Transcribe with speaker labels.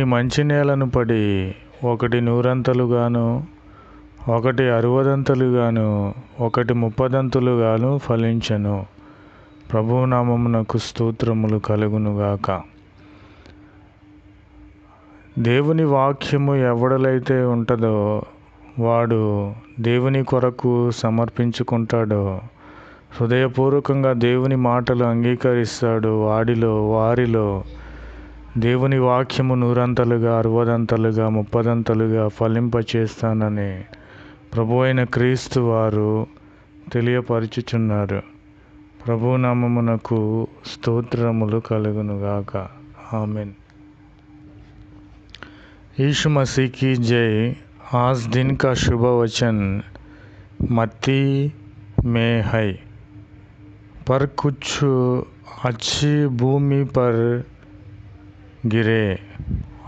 Speaker 1: కొన్ని మంచి నేలను పడి, ఒకటి 100 ఒకటి 60 ఒకటి 30 ఫలించెను. ప్రభువు నామమునకు స్తోత్రములు కలుగునుగాక. దేవుని వాక్యము ఎవడలైతే ఉంటుందో వాడు దేవుని కొరకు సమర్పించుకుంటాడో, హృదయపూర్వకంగా దేవుని మాటలు అంగీకరిస్తాడు, వారిలో దేవుని వాక్యము 100 60 30 ఫలింపచేస్తానని ప్రభు అయిన క్రీస్తు వారు తెలియపరచుచున్నారు. ప్రభు నామమునకు స్తోత్రములు కలుగునుగాక. ఆమెన్. यीशु मसीह की जय। आज दिन का शुभ वचन मत्ती में है। पर कुछ अच्छी भूमि पर गिरे